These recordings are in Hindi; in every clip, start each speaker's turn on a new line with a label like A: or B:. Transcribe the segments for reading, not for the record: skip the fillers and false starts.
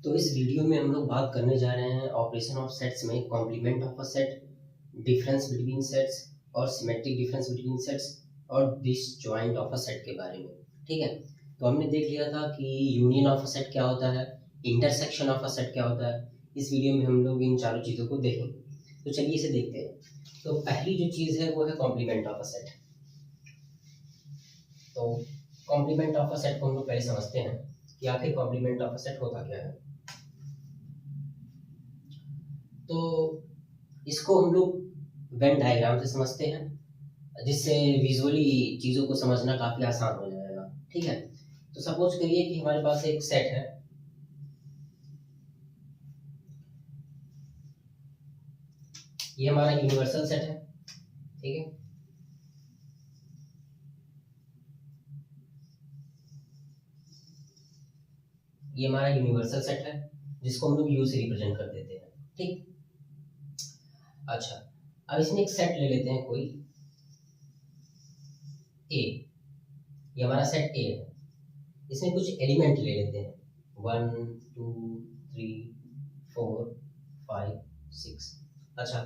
A: तो इस वीडियो में हम लोग बात करने जा रहे हैं ऑपरेशन ऑफ सेट्स में complement of a set, difference between sets और सिमेट्रिक डिफरेंस बिटवीन सेट्स और डिसजॉइंट ऑफ अ सेट के बारे में। ठीक है, तो हमने देख लिया था कि यूनियन ऑफ अ सेट क्या होता है, इंटरसेक्शन ऑफ अ सेट क्या होता है। इस वीडियो में हम लोग इन चारों चीज़ों को देखेंगे। तो चलिए इसे देखते हैं। तो पहली जो चीज़ है वो है कॉम्प्लीमेंट ऑफ अ सेट। तो कॉम्प्लीमेंट ऑफ अ सेट को हम लोग पहले समझते हैं कि आखिर कॉम्प्लीमेंट ऑफ अ सेट होता क्या है। तो इसको हम लोग वेन डायग्राम से समझते हैं, जिससे विजुअली चीज़ों को समझना काफ़ी आसान हो जाएगा। ठीक है, तो सपोज करिए कि हमारे पास एक सेट है। ये हमारा यूनिवर्सल सेट है। ठीक है, ये हमारा यूनिवर्सल सेट है जिसको हम लोग यू से रिप्रेजेंट कर देते हैं। ठीक, अच्छा, अब इसमें एक सेट ले लेते हैं कोई ए। ये हमारा सेट ए है। इसमें कुछ एलिमेंट ले लेते हैं 1 2 3 4 5 6। अच्छा,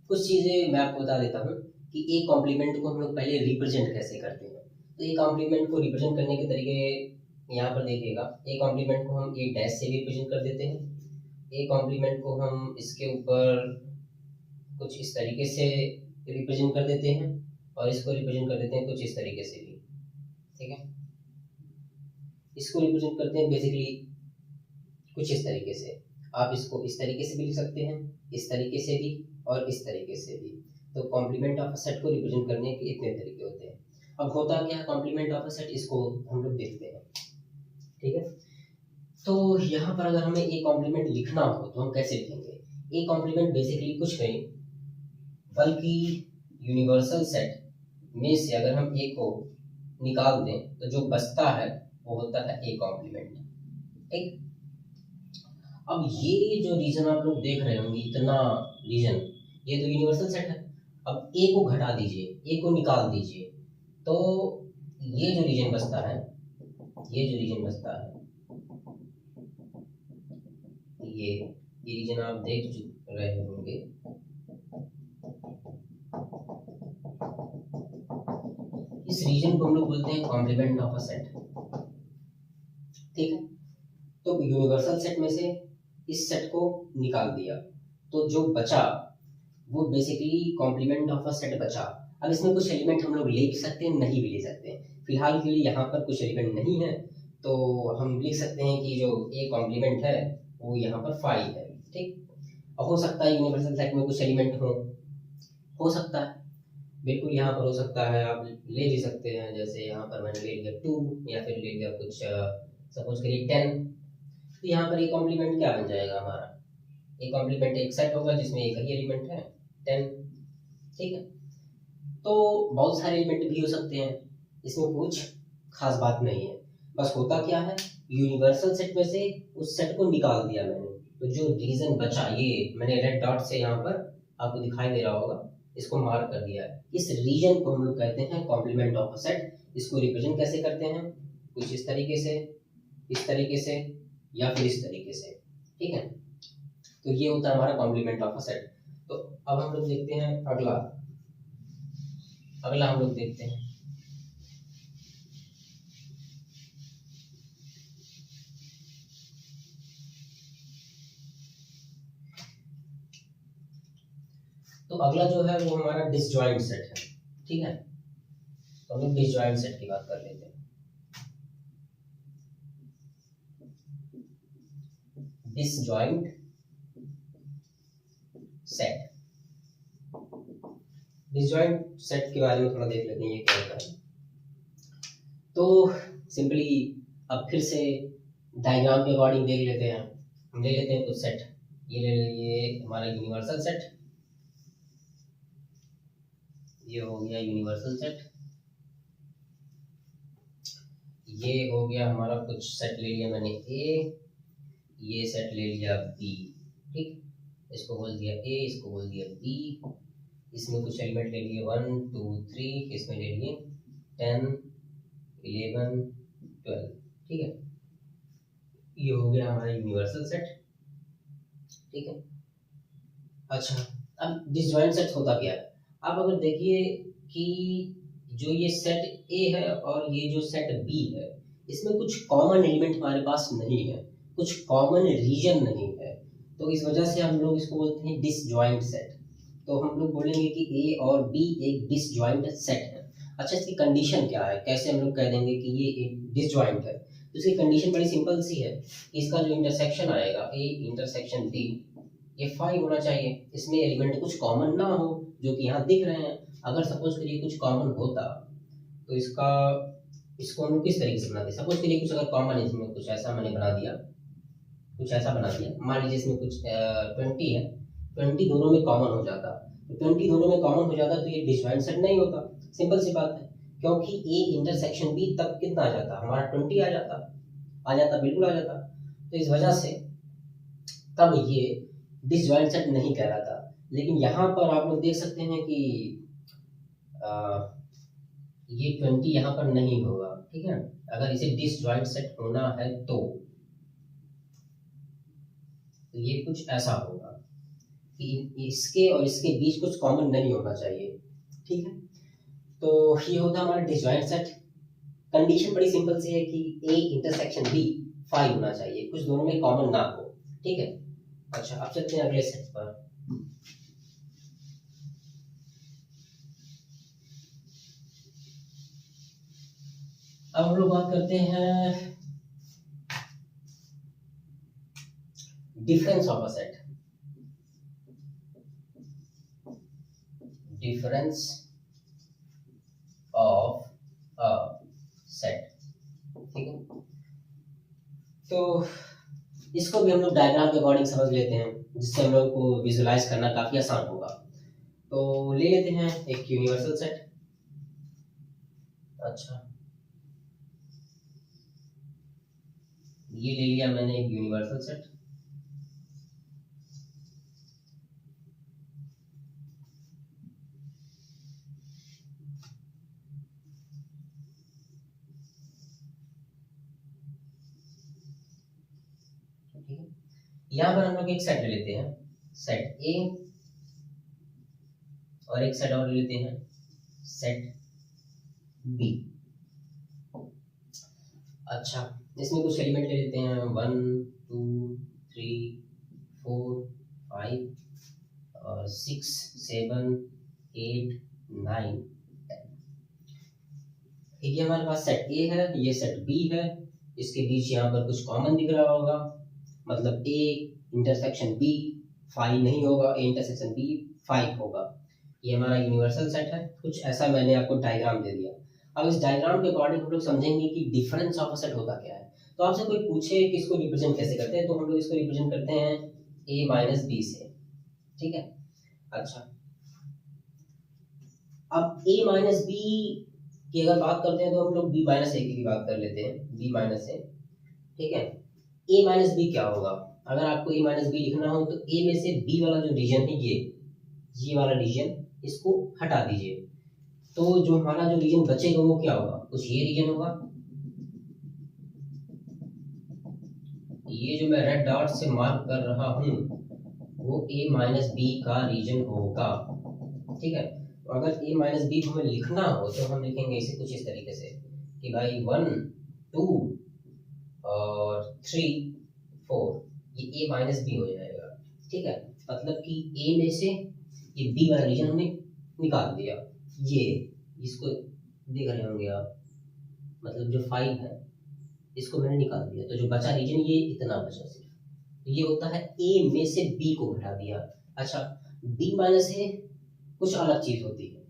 A: कुछ चीज़ें मैं आपको बता देता हूँ कि एक कॉम्प्लीमेंट को हम लोग पहले रिप्रेजेंट कैसे करते हैं। तो एक कॉम्प्लीमेंट को रिप्रेजेंट करने के तरीके यहाँ पर देखिएगा। एक कॉम्प्लीमेंट को हम एक डैश से भी रिप्रेजेंट कर देते हैं। एक कॉम्प्लीमेंट को हम इसके ऊपर कुछ इस तरीके से रिप्रेजेंट कर देते हैं और इसको रिप्रेजेंट कर देते हैं कुछ इस तरीके से भी। ठीक है, इसको रिप्रेजेंट करते हैं बेसिकली कुछ इस तरीके से। आप इसको इस तरीके से भी लिख सकते हैं, इस तरीके से भी और इस तरीके से भी। तो कॉम्प्लीमेंट ऑफ अ सेट को रिप्रेजेंट करने के इतने तरीके होते हैं। अब होता क्या है कॉम्प्लीमेंट ऑफ अ सेट, इसको हम लोग देखते हैं। ठीक है, तो यहाँ पर अगर हमें ए कॉम्प्लीमेंट लिखना हो तो हम कैसे लिखेंगे। ए कॉम्प्लीमेंट बेसिकली कुछ नहीं बल्कि यूनिवर्सल सेट में से अगर हम ए को निकाल दें तो जो बचता है वो होता है ए कॉम्प्लीमेंट। ठीक, अब ये जो रीजन आप लोग देख रहे होंगे, इतना रीजन, ये तो यूनिवर्सल सेट है। अब ए को घटा दीजिए, ए को निकाल दीजिए, तो ये जो रीजन बचता है, ये जो रीजन बचता है, ये रीजन आप देख रहे होंगे। इस रीजन को हम लोग बोलते हैं कॉम्प्लीमेंट ऑफ अ सेट। ठीक है, तो यूनिवर्सल सेट में से इस सेट को निकाल दिया तो जो बचा वो basically complement of a set बचा। अब इसमें कुछ एलिमेंट हम लोग ले भी सकते हैं, नहीं भी ले सकते हैं। फिलहाल के लिए यहाँ पर कुछ एलिमेंट नहीं है, तो हम लिख सकते हैं कि जो ए कॉम्प्लीमेंट है वो यहाँ पर 5 है। ठीक, अब हो सकता है यूनिवर्सल सेट में कुछ एलिमेंट हो सकता है, बिल्कुल यहाँ पर हो सकता है, आप ले भी सकते हैं। जैसे यहाँ पर मैंने ले लिया 2 या फिर ले लिया कुछ सपोज करिए 10। तो यहाँ पर ए कॉम्प्लीमेंट क्या बन जाएगा हमारा, ए कॉम्प्लीमेंट एक सेट होगा जिसमें एक ही एलिमेंट है 10। ठीक है, तो बहुत सारे एलिमेंट भी हो सकते हैं, इसमें कुछ खास बात नहीं है। बस होता क्या है, यूनिवर्सल सेट में से उस सेट को निकाल दिया मैंने, तो जो रीजन बचा, ये मैंने रेड डॉट से यहाँ पर आपको दिखाई दे रहा होगा, इसको मार्क कर दिया है। इस रीजन को हम लोग कहते हैं कॉम्प्लीमेंट ऑफ अ सेट। इसको रिप्रेजेंट कैसे करते हैं, कुछ इस तरीके से, इस तरीके से या फिर इस तरीके से। ठीक है, तो ये होता है हमारा कॉम्प्लीमेंट ऑफ अ सेट। तो अब हम लोग देखते हैं अगला। अगला हम लोग देखते हैं तो अगला जो है वो हमारा डिसजॉइंट सेट है। ठीक है, तो हम लोग डिसजॉइंट सेट की बात कर लेते हैं। डिसजॉइंट सेट, डिसजॉइंट सेट के बारे में थोड़ा देख लेते हैं ये क्या होता है। तो सिंपली अब फिर से डायग्राम के अकॉर्डिंग देख लेते हैं। हम ले लेते हैं कुछ सेट, ये ले लिए हमारा यूनिवर्सल सेट, ये हो गया यूनिवर्सल सेट। ये हो गया हमारा कुछ सेट ले लिया मैंने ए, ये सेट ले लिया बी। ठीक, इसको बोल दिया ए, इसको बोल दिया बी। इसमें कुछ एलिमेंट ले लिए 1 2 3, इसमें ले लिए 10 11 12। ठीक है, ये हो गया हमारा यूनिवर्सल सेट, ठीक है। अच्छा, अब डिसजॉइंट सेट होता क्या है? आप अगर देखिए कि जो ये सेट ए है और ये जो सेट बी है, इसमें कुछ कॉमन एलिमेंट हमारे पास नहीं है, कुछ कॉमन रीजन नहीं है, तो इस वजह से हम लोग इसको बोलते हैं डिसजॉइंट सेट। तो हम लोग बोलेंगे कि ए और बी एक डिसजॉइंट सेट है। अच्छा, इसकी कंडीशन क्या है, कैसे हम लोग कह देंगे कि ये एक डिसजॉइंट है? तो इसकी कंडीशन बड़ी सिंपल सी है, इसका जो इंटरसेक्शन आएगा ए इंटरसेक्शन बी, ये 5 होना चाहिए, इसमें एलिमेंट कुछ कॉमन ना हो जो कि यहाँ दिख रहे हैं। अगर सपोज करिए कुछ कॉमन होता तो इसका इसको हम लोग किस तरीके से बनाते? सपोज करिए कुछ अगर कॉमन है, इसमें कुछ ऐसा मैंने बना दिया, कुछ ऐसा बना दिया, मान लीजिए इसमें कुछ 20 है, 20 दोनों में कॉमन हो जाता, तो 20 दोनों में कॉमन हो जाता तो ये डिसजॉइंट सेट नहीं होता। सिंपल सी बात है, क्योंकि ए इंटरसेक्शन बी तब कितना आ जाता, हमारा 20 आ जाता, बिल्कुल आ जाता। तो इस वजह से तब ये डिसजॉइंट सेट नहीं कहलाता। लेकिन यहाँ पर आप लोग देख सकते हैं कि आ, ये 20 यहाँ पर नहीं होगा, ठीक है। अगर इसे डिसजॉइंट सेट होना है तो ये कुछ ऐसा होगा कि इसके और इसके बीच कुछ कॉमन नहीं होना चाहिए, ठीक है। तो ये होता है हमारा डिसजॉइंट सेट। कंडीशन बड़ी सिंपल सी है कि ए इंटरसेक्शन बी 5 होना चाहिए, कुछ दोनों में कॉमन ना हो, ठीक है। अच्छा, अब चलते हैं अगले सेट पर। अब हम लोग बात करते हैं difference of a set. Difference of a set, ठीक है। तो इसको भी हम लोग डायग्राम के अकॉर्डिंग समझ लेते हैं, जिससे हम लोग को विजुलाइज करना काफी आसान होगा। तो ले लेते हैं एक यूनिवर्सल सेट। अच्छा, ये ले लिया मैंने एक यूनिवर्सल सेट। ठीक है, यहाँ पर हम लोग एक सेट ले लेते हैं, सेट ए, और एक सेट और ले लेते हैं, सेट बी। अच्छा, इसमें कुछ एलिमेंट ले लेते हैं, 1 2 3 4 5 और 6 7 8 9। ठीक है, हमारे पास सेट ए है, ये सेट बी है, इसके बीच यहाँ पर कुछ कॉमन दिख रहा होगा, मतलब ए इंटरसेक्शन बी 5 नहीं होगा, ए इंटरसेक्शन बी 5 होगा। ये हमारा यूनिवर्सल सेट है। कुछ ऐसा मैंने आपको डायग्राम दे दिया। अब इस डायग्राम के अकॉर्डिंग हम लोग समझेंगे कि डिफरेंस ऑफ अ सेट होता क्या है। तो आपसे कोई पूछे कि इसको रिप्रेजेंट कैसे करते हैं, तो हम लोग इसको रिप्रेजेंट करते हैं ए माइनस बी से, ठीक है। अच्छा, अब ए माइनस बी की अगर बात करते हैं तो हम लोग बी माइनस ए की भी बात कर लेते हैं, बी माइनस ए, ठीक है। ए माइनस बी क्या होगा? अगर आपको ए माइनस बी लिखना हो तो ए में से बी वाला जो रीजन है, ये वाला रीजन, इसको हटा दीजिए, तो जो हमारा जो रीजन बचेगा वो क्या होगा? कुछ ये रीजन होगा, ये जो मैं रेड डॉट से मार्क कर रहा हूँ वो ए माइनस बी का रीजन होगा, ठीक है। तो अगर ए माइनस बी हमें लिखना हो तो हम लिखेंगे इसे कुछ इस तरीके से कि भाई 1 2 और 3 4, ये ए माइनस बी हो जाएगा, ठीक है। मतलब कि ए में से ये बी वाला रीजन हमने निकाल दिया, ये इसको देख रहे होंगे आप, मतलब जो 5 है इसको मैंने निकाल दिया, तो जो बचा रीजन ये इतना बचा सिर्फ, तो ये होता है ए में से बी को घटा दिया। अच्छा, बी माइनस ए कुछ अलग चीज होती है,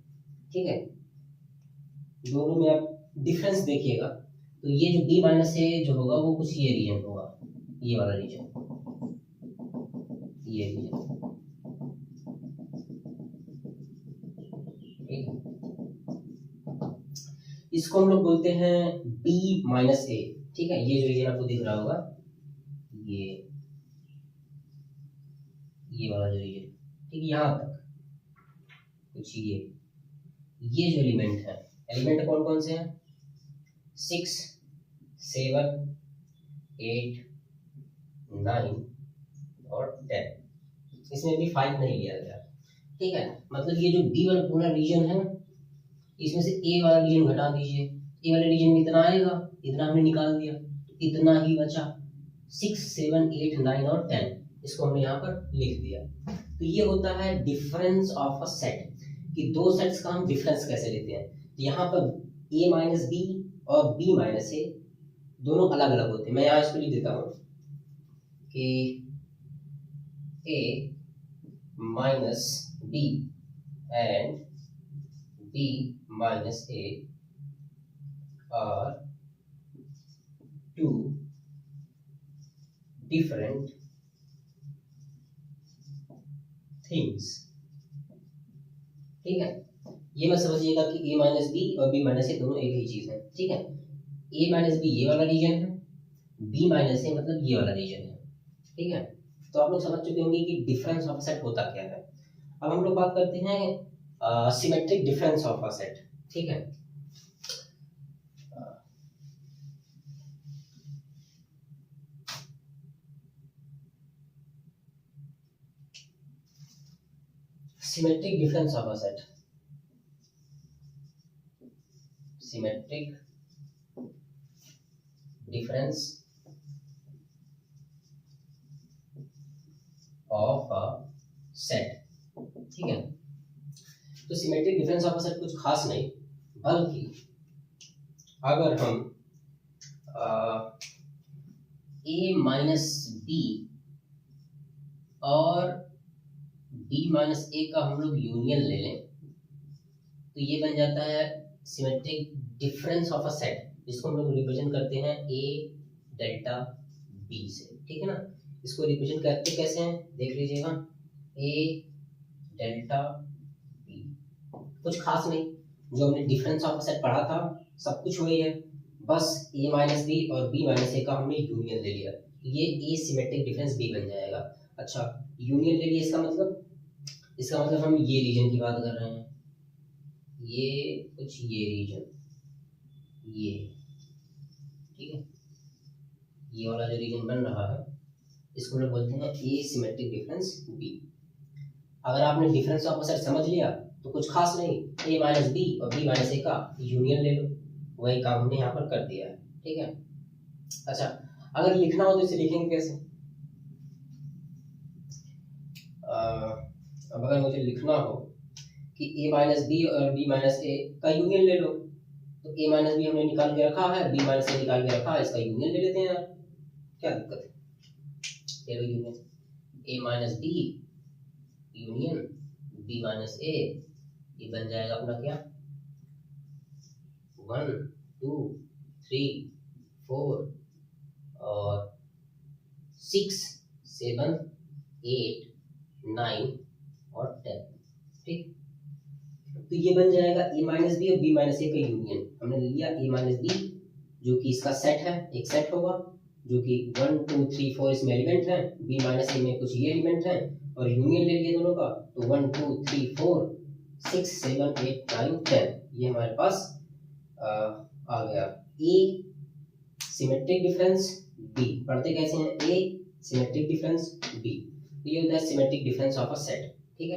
A: ठीक है। दोनों में आप डिफरेंस देखिएगा, तो ये जो बी माइनस ए जो होगा वो कुछ ये रीजन होगा, ये वाला रीजन, ये रीजन, ठीक है। इसको हम लोग बोलते हैं बी माइनस ए, ठीक है। ये जो रीजन आपको दिख रहा होगा, ये ये वाला जो रीजन, ठीक है, यहाँ तक कुछ ये जो एलिमेंट है, एलिमेंट कौन कौन से हैं? 6 7 8 9 और 10। इसमें भी 5 नहीं लिया गया, ठीक है। मतलब ये जो बी वाला पूरा रीजन है, इसमें से ए वाला रीजन घटा दीजिए। ए वाले रीजन में इतना आएगा, इतना हमने निकाल दिया, इतना ही बचा। 6 7 8 9 और 10 इसको हमने यहाँ पर लिख दिया। तो ये होता है डिफरेंस ऑफ अ सेट, कि दो सेट्स का हम डिफरेंस कैसे लेते हैं। यहाँ पर a माइनस बी और b माइनस ए दोनों अलग अलग होते हैं। मैं यहाँ इसको लिख देता हूँ कि a minus b and b minus a are two different things, ठीक है। ये मत समझिएगा कि a माइनस बी और b माइनस ए दोनों एक ही चीज है, ठीक है। a माइनस बी ये वाला रीजन है, b माइनस ए मतलब ये वाला रीजन है, ठीक है। तो आप लोग समझ चुके होंगे कि डिफरेंस ऑफ सेट होता क्या है। अब हम लोग बात करते हैं symmetric difference of a set, ठीक है। Symmetric difference of a set. Symmetric difference of a set, ठीक है। तो symmetric difference of a set कुछ खास नहीं, बल्कि अगर हम a माइनस बी और b माइनस ए का हम लोग यूनियन ले लें, तो ये बन जाता है symmetric difference of a set, जिसको हम लोग रिप्रेजेंट करते हैं a डेल्टा b से, ठीक है ना। इसको रिप्रेजेंट करते कैसे हैं देख लीजिएगा, a डेल्टा b। कुछ खास नहीं, जो हमने डिफरेंस ऑफ अ सेट पढ़ा था सब कुछ वही है, बस a माइनस बी और b माइनस ए का हमने यूनियन ले लिया, ये a सिमेट्रिक डिफरेंस b बन जाएगा। अच्छा, यूनियन ले लिया, इसका मतलब हम ये रीजन की बात कर रहे हैं, ये कुछ ये रीजन, ये, ठीक है। ये वाला जो रीजन बन रहा है इसको लोग बोलते हैं ए सिमेट्रिक डिफरेंस बी। अगर आपने डिफरेंस ऑफ सेट समझ लिया तो कुछ खास नहीं, ए माइनस बी और बी माइनस ए का यूनियन ले लो, वही काम हमने यहाँ पर कर दिया है, ठीक है। अच्छा, अगर लिखना हो तो इसे लिखेंगे कैसे। अब अगर मुझे लिखना हो कि a माइनस बी और b माइनस ए का यूनियन ले लो, तो a माइनस बी हमने निकाल के रखा है, b माइनस ए निकाल के रखा है, इसका यूनियन ले लेते हैं यार, क्या दिक्कत है। ले लो union, a minus B union b minus A, ये बन जाएगा अपना क्या 1 2 3 4 और 6 7 8 9 और 10, ठीक। तो ये बन जाएगा a माइनस बी और b माइनस ए का यूनियन। हमने लिया a माइनस बी जो कि इसका सेट है, एक सेट होगा जो कि 1 2 3 4 इसमें एलिमेंट है, b माइनस ए में कुछ ये एलिमेंट है, और यूनियन ले लिए दोनों का, तो 1 2 3 4 6 7 8 9 10, ये हमारे पास आ गया a सिमेट्रिक डिफरेंस b। पढ़ते कैसे हैं, a सिमेट्रिक डिफरेंस b, तो ये होता है symmetric difference of a set, ठीक है।